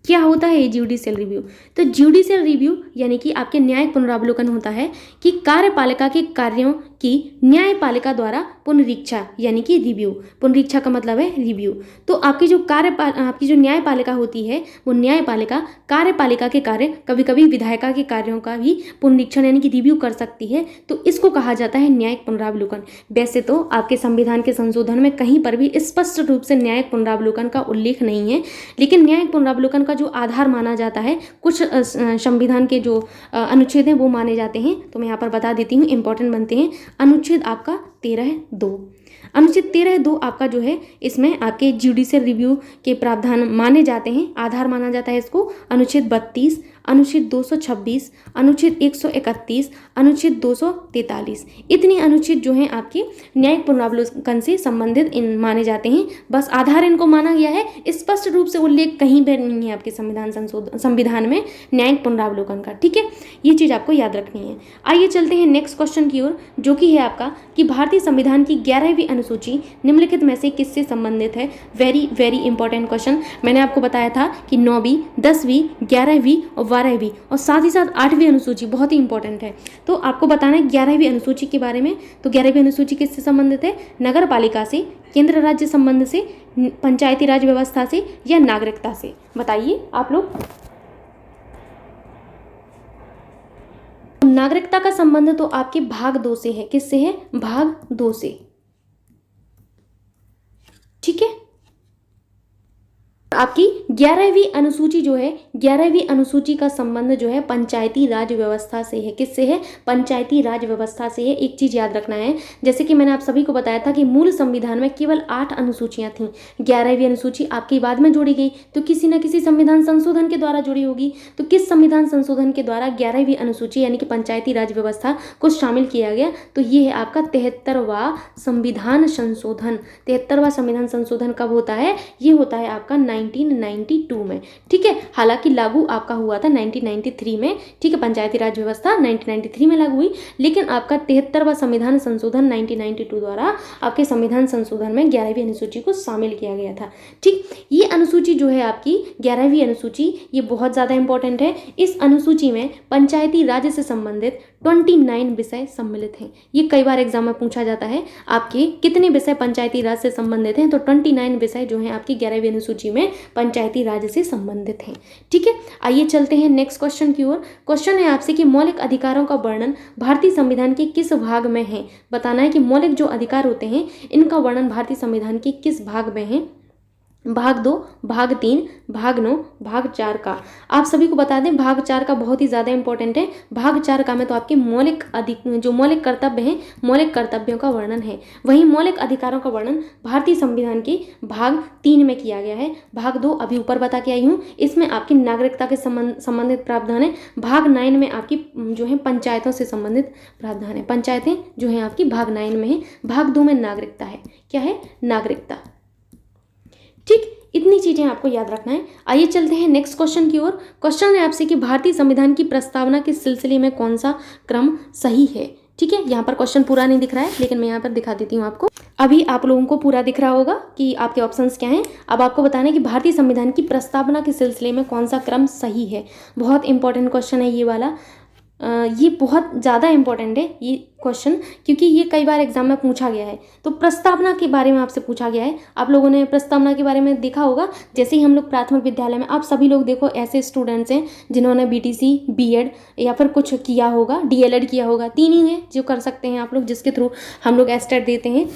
क्या होता है ये जुडिशियल रिव्यू? तो जुडिशियल रिव्यू यानी कि आपके न्यायिक पुनरावलोकन होता है कि कार्यपालिका के कार्यों की न्यायपालिका द्वारा पुनरीक्षा, यानी कि रिव्यू। पुनरीक्षा का मतलब है रिव्यू। तो आपकी जो न्यायपालिका होती है वो न्यायपालिका कार्यपालिका के कार्य, कभी कभी विधायिका के कार्यों का भी पुनरीक्षण यानी कि रिव्यू कर सकती है। तो इसको कहा जाता है न्यायिक पुनरावलोकन। वैसे तो आपके संविधान के संशोधन में कहीं पर भी स्पष्ट रूप से न्यायिक पुनरावलोकन का उल्लेख नहीं है, लेकिन न्यायिक पुनरावलोकन का जो आधार माना जाता है, कुछ संविधान के जो अनुच्छेद हैं वो माने जाते हैं। तो मैं यहाँ पर बता देती हूँ, इंपॉर्टेंट बनते हैं। अनुच्छेद आपका 13(2). अनुच्छेद 13(2) आपका जो है इसमें आपके जुडिशियल रिव्यू के प्रावधान माने जाते हैं, आधार माना जाता है इसको। अनुच्छेद 32, अनुच्छेद 226, अनुच्छेद 131, अनुच्छेद 243, इतने अनुच्छेद जो हैं आपके न्यायिक पुनरावलोकन से संबंधित इन माने जाते हैं। बस आधार इनको माना गया है, स्पष्ट रूप से उल्लेख कहीं पर नहीं है आपके संविधान में न्यायिक पुनरावलोकन का, ठीक है। ये चीज़ आपको याद रखनी है। आइए चलते हैं नेक्स्ट क्वेश्चन की ओर, जो कि है आपका कि भारतीय संविधान की 11वीं अनुसूची निम्नलिखित में से किससे संबंधित है? Very very important question. मैंने आपको बताया था कि 9वीं, 10वीं, 11वीं और 12वीं और साथ ही साथ 8वीं अनुसूची बहुत ही इंपॉर्टेंट है। तो आपको बताना है 11वीं अनुसूची के बारे में। तो 11वीं अनुसूची किससे संबंधित है? नगर पालिका से, केंद्र राज्य संबंध से, पंचायती राज व्यवस्था से या नागरिकता से? बताइए आप लोग। नागरिकता का संबंध तो आपके भाग 2 से है। किससे है? भाग 2 से, ठीक है। आपकी 11वीं अनुसूची जो है, 11वीं अनुसूची का संबंध जो है पंचायती राज व्यवस्था से है। किससे है? पंचायती राज व्यवस्था से है। एक चीज याद रखना है, जैसे कि मैंने आप सभी को बताया था कि मूल संविधान में केवल 8 अनुसूचियां थीं। 11वीं अनुसूची आपकी बाद में जोड़ी गई, तो किसी न किसी संविधान संशोधन के द्वारा जुड़ी होगी। तो किस संविधान संशोधन के द्वारा 11वीं अनुसूची यानी कि पंचायती राज व्यवस्था को शामिल किया गया? तो ये है आपका 73वां संविधान संशोधन। 73वां संविधान संशोधन कब होता है? ये होता है आपका 1992 में, ठीक है। हालांकि लागू आपका हुआ था 1993 में, ठीक है। पंचायती राज व्यवस्था 1993 में लागू हुई, लेकिन आपका 73वां संविधान संशोधन 1992 द्वारा आपके संविधान संशोधन में 11वीं अनुसूची को शामिल किया गया था, ठीक। ये अनुसूची जो है आपकी 11वीं अनुसूची, ये बहुत ज़्यादा इंपॉर्टेंट है। इस अनुसूची में पंचायती राज से संबंधित 29 विषय सम्मिलित हैं। ये कई बार एग्जाम में पूछा जाता है, आपके कितने विषय पंचायती राज से संबंधित हैं? तो 29 विषय जो हैं आपकी 11वीं अनुसूची में पंचायती राज से संबंधित हैं, ठीक है। आइए चलते हैं नेक्स्ट क्वेश्चन की ओर। क्वेश्चन है आपसे कि मौलिक अधिकारों का वर्णन भारतीय संविधान के किस भाग में है? बताना है कि मौलिक जो अधिकार होते हैं इनका वर्णन भारतीय संविधान के किस भाग में है? भाग 2, भाग 3, भाग 9, भाग 4 का। आप सभी को बता दें भाग 4 का बहुत ही ज़्यादा इंपॉर्टेंट है। भाग 4 का में तो आपके जो मौलिक कर्तव्य हैं, मौलिक कर्तव्यों का वर्णन है। वहीं मौलिक अधिकारों का वर्णन भारतीय संविधान के भाग 3 में किया गया है। भाग 2 अभी ऊपर बता के आई हूँ, इसमें आपकी नागरिकता के संबंधित प्रावधान है। भाग 9 में आपकी जो है पंचायतों से संबंधित प्रावधान है। पंचायतें जो है आपकी भाग 9 में है। भाग 2 में नागरिकता है। क्या है? नागरिकता, ठीक। इतनी चीजें आपको याद रखना है। आइए चलते हैं नेक्स्ट क्वेश्चन की ओर। क्वेश्चन है आपसे कि भारतीय संविधान की प्रस्तावना के सिलसिले में कौन सा क्रम सही है? ठीक है, यहाँ पर क्वेश्चन पूरा नहीं दिख रहा है, लेकिन मैं यहाँ पर दिखा देती हूँ आपको। अभी आप लोगों को पूरा दिख रहा होगा कि आपके ऑप्शंस क्या हैं। अब आपको बताना है कि भारतीय संविधान की प्रस्तावना के सिलसिले में कौन सा क्रम सही है। बहुत इंपॉर्टेंट क्वेश्चन है ये वाला। ये बहुत ज़्यादा इंपॉर्टेंट है। ये क्वेश्चन, क्योंकि ये कई बार एग्जाम में पूछा गया है। तो प्रस्तावना के बारे में आपसे पूछा गया है। आप लोगों ने प्रस्तावना के बारे में देखा होगा। जैसे ही हम लोग प्राथमिक विद्यालय में, आप सभी लोग देखो ऐसे स्टूडेंट्स हैं जिन्होंने बीटीसी, बीएड या फिर कुछ किया होगा, डीएलएड किया होगा। 3 ही हैं जो कर सकते हैं आप लोग, जिसके थ्रू हम लोग एस्टेट देते हैं।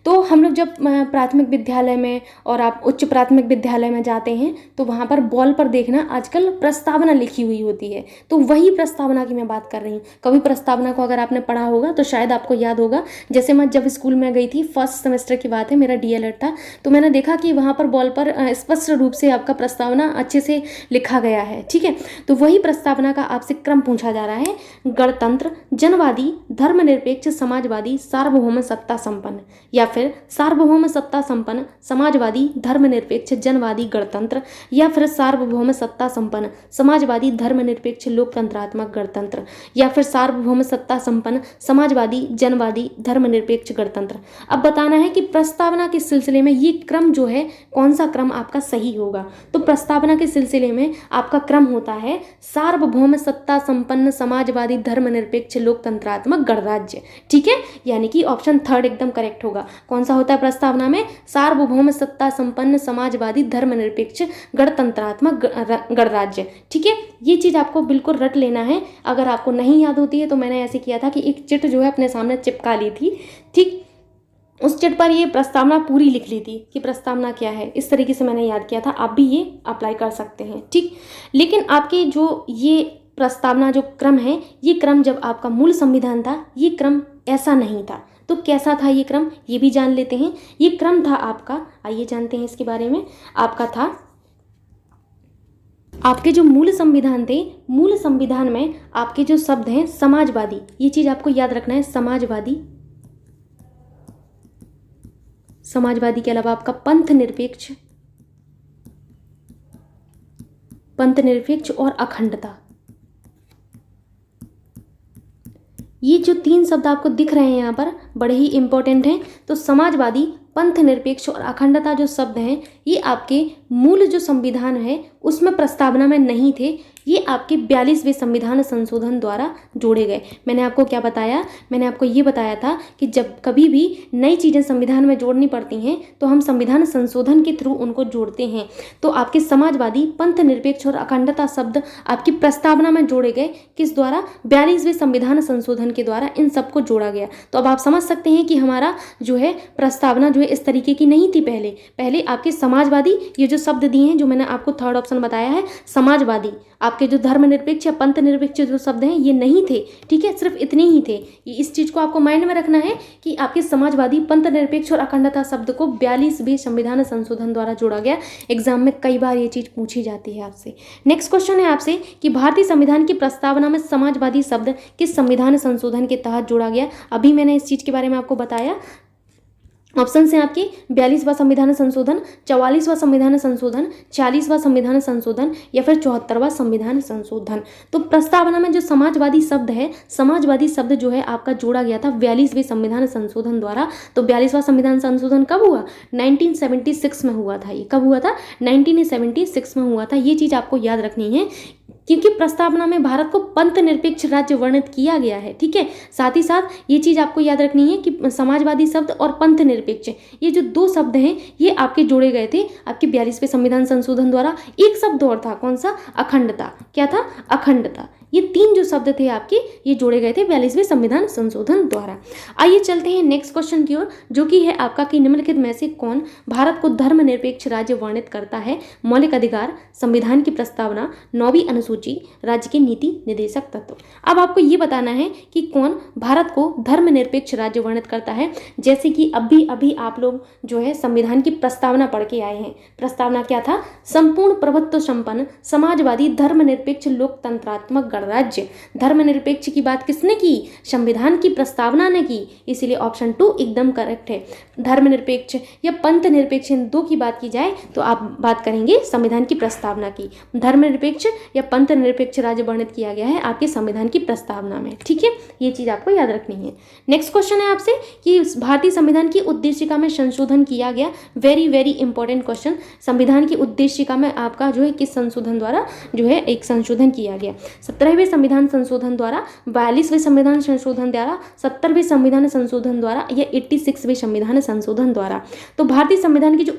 तो हम लोग जब प्राथमिक विद्यालय में और आप उच्च प्राथमिक विद्यालय में जाते हैं तो वहाँ पर बॉल पर देखना आजकल प्रस्तावना लिखी हुई होती है। तो वही प्रस्तावना की मैं बात कर रही हूँ। कभी प्रस्तावना को अगर आपने पढ़ा होगा तो शायद आपको याद होगा। जैसे मैं जब स्कूल में गई थी, फर्स्ट सेमेस्टर की बात है, मेरा डीएलएड था, तो मैंने देखा कि वहाँ पर बॉल पर स्पष्ट रूप से आपका प्रस्तावना अच्छे से लिखा गया है। ठीक है, तो वही प्रस्तावना का आपसे क्रम पूछा जा रहा है। गणतंत्र, जनवादी, धर्मनिरपेक्ष, समाजवादी, सार्वभौम सत्ता संपन्न, या फिर सार्वभौम सत्ता संपन्न, समाजवादी, धर्मनिरपेक्ष, जनवादी, गणतंत्र, या फिर सार्वभौम सत्ता संपन्न, समाजवादी, धर्मनिरपेक्ष, लोकतंत्रात्मक, गणतंत्र, या फिर सार्वभौम सत्ता संपन्न, समाजवादी, जनवादी, धर्मनिरपेक्ष, गणतंत्र। अब बताना है कि प्रस्तावना के सिलसिले में ये क्रम जो है, कौन सा क्रम आपका सही होगा। तो प्रस्तावना के सिलसिले में आपका क्रम होता है सार्वभौम सत्ता संपन्न, समाजवादी, धर्मनिरपेक्ष, लोकतंत्रात्मक, गणराज्य। ठीक है, यानी कि ऑप्शन 3 एकदम करेक्ट होगा। कौन सा होता है प्रस्तावना में? सार्वभौम सत्ता संपन्न, समाजवादी, धर्मनिरपेक्ष, गणतंत्रात्मक, गणराज्य। ठीक है, ये चीज़ आपको बिल्कुल रट लेना है। अगर आपको नहीं याद होती है तो मैंने ऐसे किया था कि एक चिट जो है अपने सामने चिपका ली थी। ठीक, उस चिट पर ये प्रस्तावना पूरी लिख ली थी कि प्रस्तावना क्या है। इस तरीके से मैंने याद किया था। आप भी ये अप्लाई कर सकते हैं। ठीक, लेकिन आपके जो ये प्रस्तावना जो क्रम है, ये क्रम जब आपका मूल संविधान था, ये क्रम ऐसा नहीं था। तो कैसा था ये क्रम, ये भी जान लेते हैं। ये क्रम था आपका, आइए जानते हैं इसके बारे में। आपका था, आपके जो मूल संविधान थे, मूल संविधान में आपके जो शब्द हैं समाजवादी, ये चीज़ आपको याद रखना है। समाजवादी, समाजवादी के अलावा आपका पंथ निरपेक्ष, पंथ निरपेक्ष और अखंडता, ये जो 3 शब्द आपको दिख रहे हैं यहाँ पर, बड़े ही इंपॉर्टेंट हैं। तो समाजवादी, पंथ निरपेक्ष और अखंडता जो शब्द हैं, ये आपके मूल जो संविधान है उसमें प्रस्तावना में नहीं थे। ये आपके 42वें संविधान संशोधन द्वारा जोड़े गए। मैंने आपको क्या बताया? मैंने आपको ये बताया था कि जब कभी भी नई चीज़ें संविधान में जोड़नी पड़ती हैं तो हम संविधान संशोधन के थ्रू उनको जोड़ते हैं। तो आपके समाजवादी, पंथ निरपेक्ष और अखंडता शब्द आपकी प्रस्तावना में जोड़े गए। किस द्वारा? 42वें संविधान संशोधन के द्वारा इन सबको जोड़ा गया। तो अब आप समझ सकते हैं कि हमारा जो है प्रस्तावना जो है इस तरीके की नहीं थी। पहले आपके समाजवादी, ये जो शब्द दिए हैं, जो मैंने आपको थर्ड ऑप्शन बताया है, समाजवादी, आपके जो धर्मनिरपेक्ष या पंथ निरपेक्ष जो शब्द हैं ये नहीं थे। ठीक है, सिर्फ इतने ही थे। ये इस चीज़ को आपको माइंड में रखना है कि आपके समाजवादी, पंथ निरपेक्ष और अखंडता शब्द को 42वें संविधान संशोधन द्वारा जोड़ा गया। एग्जाम में कई बार ये चीज़ पूछी जाती है आपसे। नेक्स्ट क्वेश्चन है आपसे कि भारतीय संविधान की प्रस्तावना में समाजवादी शब्द किस संविधान संशोधन के तहत जोड़ा गया? अभी मैंने इस चीज़ के बारे में आपको बताया। ऑप्शन हैं आपके 42वां संविधान संशोधन, 44वां संविधान संशोधन, 40वां संविधान संशोधन या फिर 74वां संविधान संशोधन। तो प्रस्तावना में जो समाजवादी शब्द है, समाजवादी शब्द जो है आपका जोड़ा गया था 42वें संविधान संशोधन द्वारा। तो 42वां संविधान संशोधन कब हुआ? 1976 में हुआ था। ये कब हुआ था? 1976 में हुआ था। ये चीज़ आपको याद रखनी है क्योंकि प्रस्तावना में भारत को पंथ निरपेक्ष राज्य वर्णित किया गया है। ठीक है, साथ ही साथ ये चीज़ आपको याद रखनी है कि समाजवादी शब्द और पंथ निरपेक्ष, ये जो 2 शब्द हैं ये आपके जोड़े गए थे आपके 42वें संविधान संशोधन द्वारा। एक शब्द और था, कौन सा? अखंडता। क्या था? अखंडता। ये 3 जो शब्द थे आपके, ये जोड़े गए थे 42वें संविधान संशोधन द्वारा। आइए चलते हैं नेक्स्ट क्वेश्चन की ओर, जो कि है आपका कि निम्नलिखित में से कौन भारत को धर्मनिरपेक्ष राज्य वर्णित करता है? मौलिक अधिकार, संविधान की प्रस्तावना, 9वीं अनुसूची, राज्य के नीति निर्देशक तत्व। अब आपको ये बताना है कि कौन भारत को धर्मनिरपेक्ष राज्य वर्णित करता है। जैसे कि अभी आप लोग जो है संविधान की प्रस्तावना पढ़ के आए हैं। प्रस्तावना क्या था? संपूर्ण प्रभुत्व संपन्न, समाजवादी, धर्मनिरपेक्ष, लोकतंत्रात्मक गणराज्य। धर्मनिरपेक्ष की बात किसने की? संविधान की प्रस्तावना ने की, इसलिए ऑप्शन 2 एकदम करेक्ट है। धर्मनिरपेक्ष या पंथ निरपेक्ष, इन 2 की बात की जाए तो आप बात करेंगे संविधान की प्रस्तावना की। धर्मनिरपेक्ष या पंथ निरपेक्ष राज्य वर्णित किया गया है आपके संविधान की प्रस्तावना में। ठीक है, ये चीज आपको याद रखनी है। नेक्स्ट क्वेश्चन है आपसे कि भारतीय संविधान की उद्देशिका में संशोधन किया गया। Very very important question. संविधान की उद्देशिका में आपका जो है किस संशोधन द्वारा जो है एक संशोधन किया गया? 17 17वें संविधान संशोधन द्वारा, 42वें संविधान संशोधन द्वारा, 70वें संविधान संशोधन द्वारा या 86वें संविधान संशोधन द्वारा। तो भारतीय संविधान की जो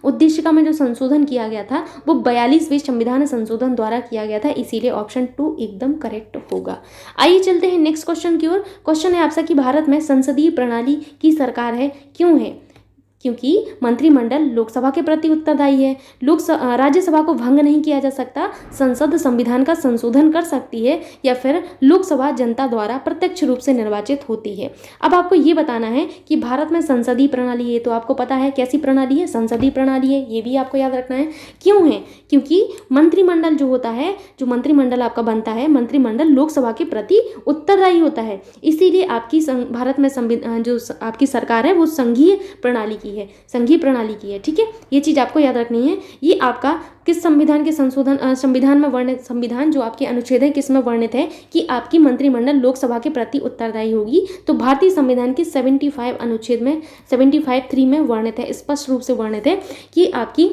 उद्देशिका में जो संशोधन किया गया था वो 42वें संविधान संशोधन द्वारा किया गया था, इसीलिए ऑप्शन 2 एकदम करेक्ट होगा। आइए चलते हैं नेक्स्ट क्वेश्चन की ओर। क्वेश्चन है आपसे कि भारत में संसदीय प्रणाली की सरकार है, क्यों है? क्योंकि मंत्रिमंडल लोकसभा के प्रति उत्तरदायी है, राज्यसभा को भंग नहीं किया जा सकता, संसद संविधान का संशोधन कर सकती है, या फिर लोकसभा जनता द्वारा प्रत्यक्ष रूप से निर्वाचित होती है। अब आपको ये बताना है कि भारत में संसदीय प्रणाली है, तो आपको पता है कैसी प्रणाली है, संसदीय प्रणाली है, ये भी आपको याद रखना है। क्यों है? क्योंकि मंत्रिमंडल जो होता है, जो मंत्रिमंडल आपका बनता है, मंत्रिमंडल लोकसभा के प्रति उत्तरदायी होता है, इसीलिए आपकी भारत में जो आपकी सरकार है वो संघीय प्रणाली की है, संघीय प्रणाली की है। ठीक है, ये चीज आपको याद रखनी है। ये आपका किस संविधान के संविधान में वर्णित, संविधान जो आपके अनुच्छेद है किस में वर्णित है कि आपकी मंत्रिमंडल लोकसभा के प्रति उत्तरदायी होगी? तो भारतीय संविधान के 75 अनुच्छेद में 75(3) में वर्णित है, स्पष्ट रूप से वर्णित है कि आपकी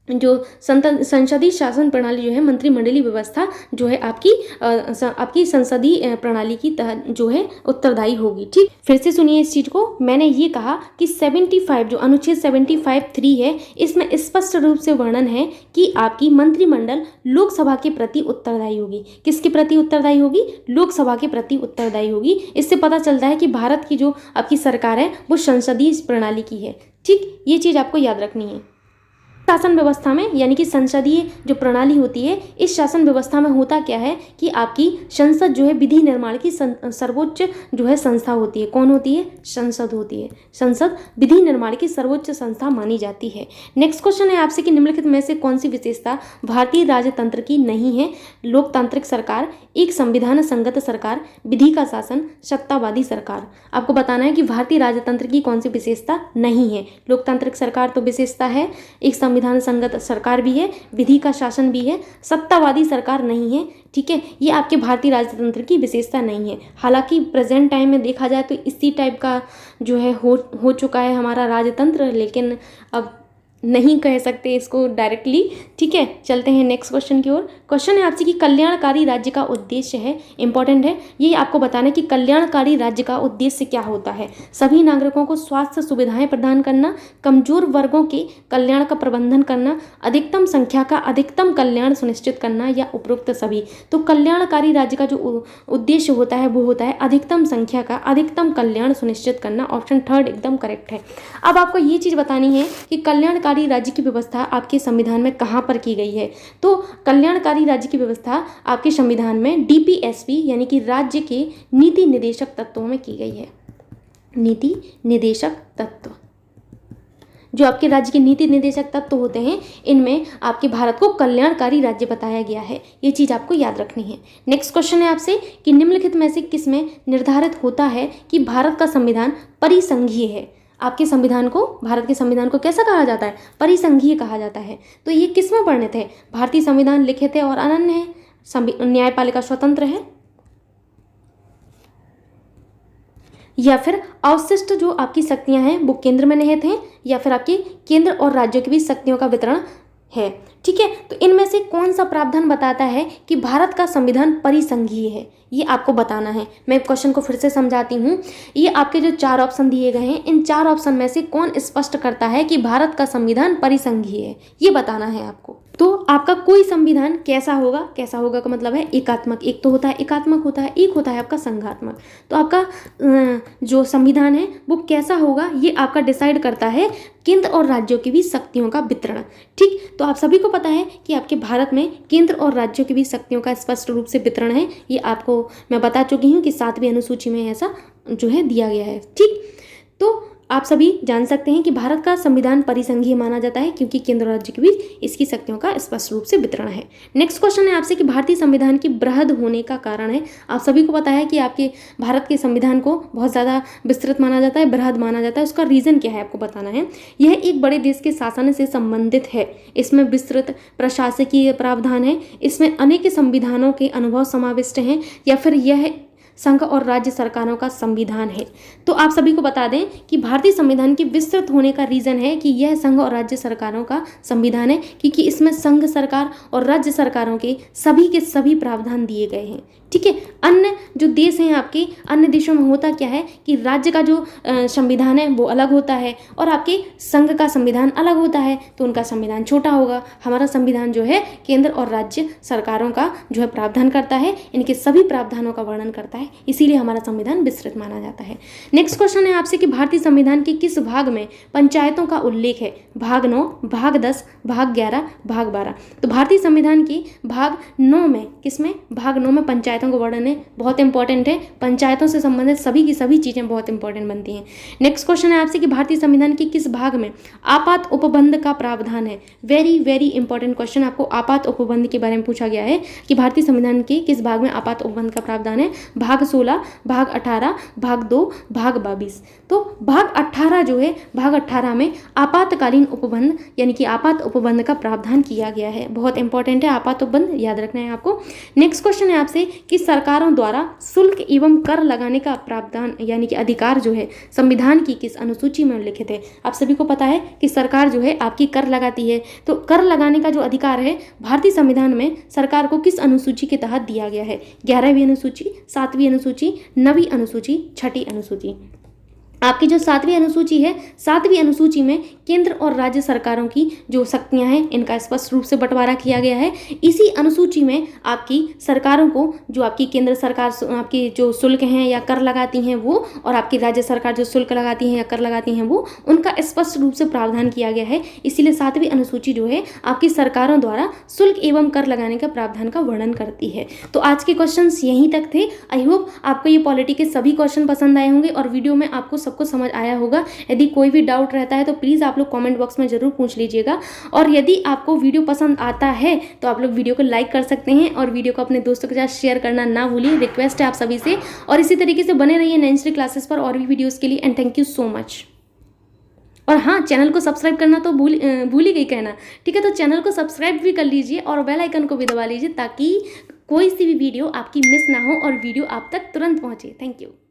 जो संसदीय शासन प्रणाली जो है, मंत्रिमंडलीय व्यवस्था जो है आपकी संसदीय प्रणाली की जो है उत्तरदायी होगी। ठीक, फिर से सुनिए इस चीज को। मैंने ये कहा कि 75 जो अनुच्छेद 75(3) है, इसमें स्पष्ट रूप से वर्णन है कि आपकी मंत्रिमंडल लोकसभा के प्रति उत्तरदायी होगी। किसके प्रति उत्तरदायी होगी? लोकसभा के प्रति उत्तरदायी होगी। इससे पता चलता है कि भारत की जो आपकी सरकार है वो संसदीय प्रणाली की है। ठीक, ये चीज आपको याद रखनी है। शासन व्यवस्था में, यानी कि संसदीय जो प्रणाली होती है, इस शासन व्यवस्था में होता क्या है कि आपकी संसद जो है विधि निर्माण की सर्वोच्च जो है संस्था होती है। कौन होती है? संसद होती है। संसद विधि निर्माण की सर्वोच्च संस्था मानी जाती है। नेक्स्ट क्वेश्चन है आपसे कि निम्नलिखित में से कौन सी विशेषता भारतीय राजतंत्र की नहीं है? लोकतांत्रिक सरकार, एक संविधान संगत सरकार, विधि का शासन, सत्तावादी सरकार। आपको बताना है कि भारतीय राजतंत्र की कौन सी विशेषता नहीं है। लोकतांत्रिक सरकार तो विशेषता है, एक संविधान संगत सरकार भी है, विधि का शासन भी है, सत्तावादी सरकार नहीं है। ठीक है, ये आपके भारतीय राजतंत्र की विशेषता नहीं है। हालांकि प्रेजेंट टाइम में देखा जाए तो इसी टाइप का जो है हो चुका है हमारा राजतंत्र, लेकिन अब नहीं कह सकते इसको डायरेक्टली। ठीक है, चलते हैं नेक्स्ट क्वेश्चन की ओर। क्वेश्चन है आपसे कि कल्याणकारी राज्य का उद्देश्य है, इंपॉर्टेंट है ये आपको बताना है कि कल्याणकारी राज्य का उद्देश्य क्या होता है। सभी नागरिकों को स्वास्थ्य सुविधाएं प्रदान करना, कमजोर वर्गों के कल्याण का प्रबंधन करना, अधिकतम संख्या का अधिकतम कल्याण सुनिश्चित करना, या उपरोक्त सभी। तो कल्याणकारी राज्य का जो उद्देश्य होता है वो होता है अधिकतम संख्या का अधिकतम कल्याण सुनिश्चित करना। ऑप्शन 3 एकदम करेक्ट है। अब आपको ये चीज बतानी है कि कल्याणकारी राज्य की व्यवस्था आपके संविधान में कहाँ पर की गई है। तो कल्याणकारी राज्य की व्यवस्था आपके संविधान में DPSP यानी कि राज्य के नीति निर्देशक तत्वों में की गई है। नीति निर्देशक तत्व जो आपके राज्य के नीति निर्देशक तत्व होते हैं, इनमें आपके भारत को कल्याणकारी राज्य बताया गया है। ये चीज आपको याद रखनी है। नेक्स्ट क्वेश्चन है आपसे कि निम्नलिखित में से किसमें निर्धारित होता है कि भारत का संविधान परिसंघीय है। आपके संविधान को, भारत के संविधान को कैसा कहा जाता है? परिसंघीय कहा जाता है। तो ये किस में वर्णित है? भारतीय संविधान लिखित है और अनन्य है, न्यायपालिका स्वतंत्र है, या फिर अवशिष्ट जो आपकी शक्तियां हैं वो केंद्र में निहित हैं, या फिर आपके केंद्र और राज्यों के बीच शक्तियों का वितरण है। ठीक है, तो इनमें से कौन सा प्रावधान बताता है कि भारत का संविधान परिसंघीय है? ये आपको बताना है। मैं क्वेश्चन को फिर से समझाती हूँ। ये आपके जो 4 ऑप्शन दिए गए हैं, इन 4 ऑप्शन में से कौन स्पष्ट करता है कि भारत का संविधान परिसंघीय है, ये बताना है आपको। तो आपका कोई संविधान कैसा होगा? कैसा होगा का मतलब है एकात्मक। एक तो होता है एकात्मक होता है, एक होता है आपका संघात्मक। तो आपका जो संविधान है वो कैसा होगा ये आपका डिसाइड करता है केंद्र और राज्यों के बीच शक्तियों का वितरण। ठीक, तो आप सभी को पता है कि आपके भारत में केंद्र और राज्यों के बीच शक्तियों का स्पष्ट रूप से वितरण है। ये आपको मैं बता चुकी हूँ कि 7वीं अनुसूची में ऐसा जो है दिया गया है। ठीक, तो आप सभी जान सकते हैं कि भारत का संविधान परिसंघीय माना जाता है क्योंकि केंद्र और राज्य के बीच इसकी शक्तियों का स्पष्ट रूप से वितरण है। नेक्स्ट क्वेश्चन है आपसे कि भारतीय संविधान की बृहद होने का कारण है। आप सभी को पता है कि आपके भारत के संविधान को बहुत ज़्यादा विस्तृत माना जाता है, बृहद माना जाता है। उसका रीज़न क्या है आपको बताना है। यह एक बड़े देश के शासन से संबंधित है। इसमें विस्तृत प्रशासकीय प्रावधान है, इसमें अनेक संविधानों के अनुभव समाविष्ट हैं, या फिर यह संघ और राज्य सरकारों का संविधान है। तो आप सभी को बता दें कि भारतीय संविधान के विस्तृत होने का रीज़न है कि यह संघ और राज्य सरकारों का संविधान है, क्योंकि इसमें संघ सरकार और राज्य सरकारों के सभी प्रावधान दिए गए हैं। ठीक है, अन्य जो देश हैं आपके, अन्य देशों में होता क्या है कि राज्य का जो संविधान है वो अलग होता है और आपके संघ का संविधान अलग होता है, तो उनका संविधान छोटा होगा। हमारा संविधान जो है केंद्र और राज्य सरकारों का जो है प्रावधान करता है, इनके सभी प्रावधानों का वर्णन करता है, इसीलिए हमारा संविधान विस्तृत माना जाता है। नेक्स्ट क्वेश्चन है आपसे कि भारतीय संविधान के किस भाग में पंचायतों का उल्लेख है? भाग 9, भाग 10, भाग 11, भाग 12। तो भारतीय संविधान की भाग 9 में, किसमें? भाग 9 में पंचायतों को वर्णन है, बहुत इंपॉर्टेंट है। पंचायतों से संबंधित सभी की सभी चीजें बहुत इंपॉर्टेंट बनती हैं। नेक्स्ट क्वेश्चन है आपसे कि भारतीय संविधान के किस भाग में आपात उपबंध का प्रावधान है? वेरी वेरी इंपॉर्टेंट क्वेश्चन, आपको आपात उपबंध के बारे में पूछा गया है कि भारतीय संविधान के किस भाग में आपात उपबंध का प्रावधान है? भाग 16, भाग 18, भाग 2, भाग 22। तो भाग 18 जो है, भाग 18 में आपातकालीन उपबंध यानी कि आपात उपबंध का प्रावधान किया गया है। बहुत इंपॉर्टेंट है आपात उपबंध, याद रखना है आपको। नेक्स्ट क्वेश्चन है आपसे कि सरकारों द्वारा शुल्क एवं कर लगाने का प्रावधान यानी कि अधिकार जो है संविधान की किस अनुसूची में उल्लिखित है? आप सभी को पता है कि सरकार जो है आपकी कर लगाती है, तो कर लगाने का जो अधिकार है भारतीय संविधान में सरकार को किस अनुसूची के तहत दिया गया है? 11वीं अनुसूची, 7वीं अनुसूची, 9वीं अनुसूची, 6ठी अनुसूची। आपकी जो 7वीं अनुसूची है, 7वीं अनुसूची में केंद्र और राज्य सरकारों की जो शक्तियां हैं इनका स्पष्ट रूप से बंटवारा किया गया है। इसी अनुसूची में आपकी सरकारों को, जो आपकी केंद्र सरकार आपकी जो शुल्क हैं या कर लगाती हैं वो, और आपकी राज्य सरकार जो शुल्क लगाती हैं या कर लगाती हैं वो, उनका स्पष्ट रूप से प्रावधान किया गया है। इसीलिए 7वीं अनुसूची जो है आपकी सरकारों द्वारा शुल्क एवं कर लगाने का प्रावधान का वर्णन करती है। तो आज के क्वेश्चन यहीं तक थे। आई होप आपको ये पॉलिटी के सभी क्वेश्चन पसंद आए होंगे और वीडियो में आपको सबको समझ आया होगा। यदि कोई भी डाउट रहता है तो प्लीज़ आप लोग कमेंट बॉक्स में ज़रूर पूछ लीजिएगा। और यदि आपको वीडियो पसंद आता है तो आप लोग वीडियो को लाइक कर सकते हैं और वीडियो को अपने दोस्तों के साथ शेयर करना ना भूलिए, रिक्वेस्ट है आप सभी से। और इसी तरीके से बने रहिए नैंसी क्लासेस पर और भी वीडियोज़ के लिए। And thank you so much. और हाँ, चैनल को सब्सक्राइब करना तो भूल ही गई कहना, ठीक है? तो चैनल को सब्सक्राइब भी कर लीजिए और बेल आइकन को भी दबा लीजिए ताकि कोई सी भी वीडियो आपकी मिस ना हो और वीडियो आप तक तुरंत पहुँचे। Thank you.